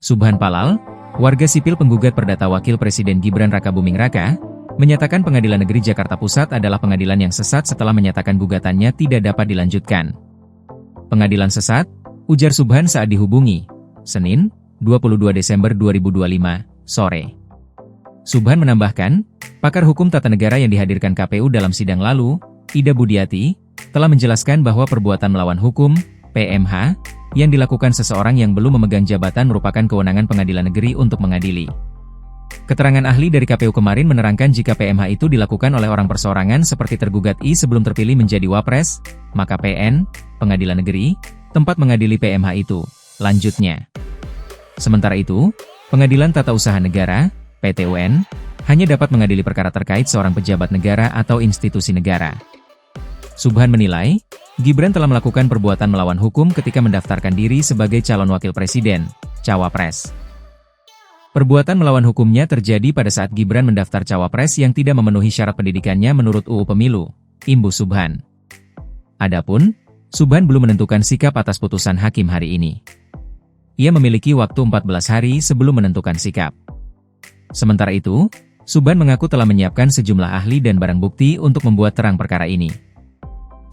Subhan Palal, warga sipil penggugat perdata Wakil Presiden Gibran Rakabuming Raka, menyatakan Pengadilan Negeri Jakarta Pusat adalah pengadilan yang sesat setelah menyatakan gugatannya tidak dapat dilanjutkan. Pengadilan sesat, ujar Subhan saat dihubungi, Senin, 22 Desember 2025, sore. Subhan menambahkan, pakar hukum tata negara yang dihadirkan KPU dalam sidang lalu, Ida Budiati, telah menjelaskan bahwa perbuatan melawan hukum, PMH, yang dilakukan seseorang yang belum memegang jabatan merupakan kewenangan pengadilan negeri untuk mengadili. Keterangan ahli dari KPU kemarin menerangkan jika PMH itu dilakukan oleh orang perseorangan seperti tergugat I sebelum terpilih menjadi Wapres, maka PN, pengadilan negeri, tempat mengadili PMH itu. Lanjutnya. Sementara itu, Pengadilan Tata Usaha Negara, PTUN, hanya dapat mengadili perkara terkait seorang pejabat negara atau institusi negara. Subhan menilai, Gibran telah melakukan perbuatan melawan hukum ketika mendaftarkan diri sebagai calon wakil presiden, cawapres. Perbuatan melawan hukumnya terjadi pada saat Gibran mendaftar cawapres yang tidak memenuhi syarat pendidikannya menurut UU Pemilu, imbus Subhan. Adapun, Subhan belum menentukan sikap atas putusan hakim hari ini. Ia memiliki waktu 14 hari sebelum menentukan sikap. Sementara itu, Subhan mengaku telah menyiapkan sejumlah ahli dan barang bukti untuk membuat terang perkara ini.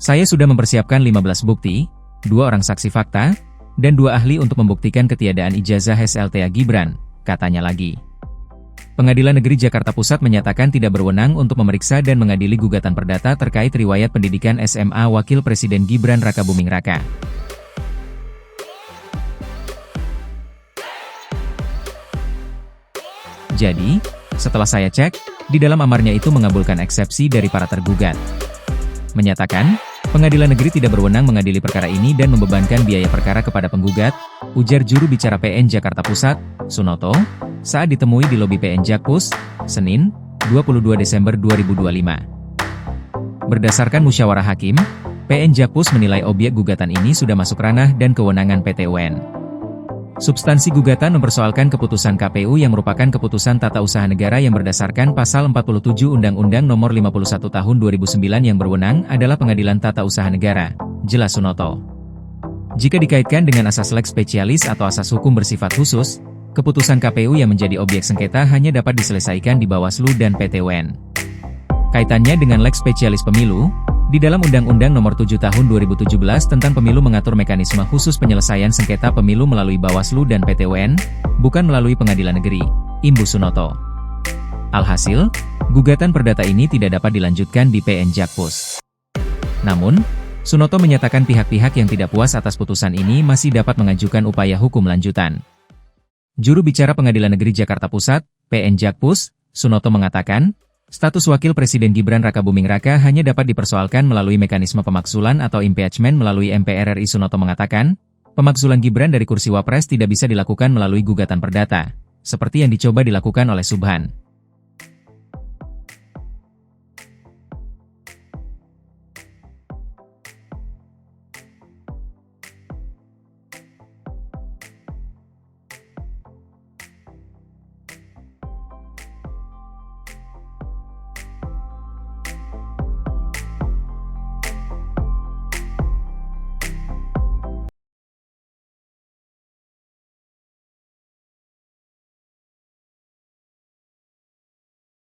Saya sudah mempersiapkan 15 bukti, 2 orang saksi fakta, dan 2 ahli untuk membuktikan ketiadaan ijazah SLTA Gibran, katanya lagi. Pengadilan Negeri Jakarta Pusat menyatakan tidak berwenang untuk memeriksa dan mengadili gugatan perdata terkait riwayat pendidikan SMA Wakil Presiden Gibran Rakabuming Raka. Jadi, setelah saya cek, di dalam amarnya itu mengabulkan eksepsi dari para tergugat. Menyatakan, Pengadilan Negeri tidak berwenang mengadili perkara ini dan membebankan biaya perkara kepada penggugat, ujar juru bicara PN Jakarta Pusat, Sunoto, saat ditemui di lobi PN Jakpus, Senin, 22 Desember 2025. Berdasarkan musyawarah hakim, PN Jakpus menilai objek gugatan ini sudah masuk ranah dan kewenangan PTUN. Substansi gugatan mempersoalkan keputusan KPU yang merupakan keputusan tata usaha negara yang berdasarkan pasal 47 Undang-Undang Nomor 51 Tahun 2009 yang berwenang adalah Pengadilan Tata Usaha Negara, jelas Sunoto. Jika dikaitkan dengan asas lex specialis atau asas hukum bersifat khusus, keputusan KPU yang menjadi objek sengketa hanya dapat diselesaikan di Bawaslu dan PTUN. Kaitannya dengan lex specialis pemilu, di dalam Undang-Undang Nomor 7 Tahun 2017 tentang Pemilu mengatur mekanisme khusus penyelesaian sengketa pemilu melalui Bawaslu dan PTUN, bukan melalui Pengadilan Negeri, imbus Sunoto. Alhasil, gugatan perdata ini tidak dapat dilanjutkan di PN Jakpus. Namun, Sunoto menyatakan pihak-pihak yang tidak puas atas putusan ini masih dapat mengajukan upaya hukum lanjutan. Juru bicara Pengadilan Negeri Jakarta Pusat, PN Jakpus, Sunoto mengatakan, status Wakil Presiden Gibran Rakabuming Raka hanya dapat dipersoalkan melalui mekanisme pemaksulan atau impeachment melalui MPR RI. Sunoto mengatakan, pemaksulan Gibran dari kursi Wapres tidak bisa dilakukan melalui gugatan perdata, seperti yang dicoba dilakukan oleh Subhan.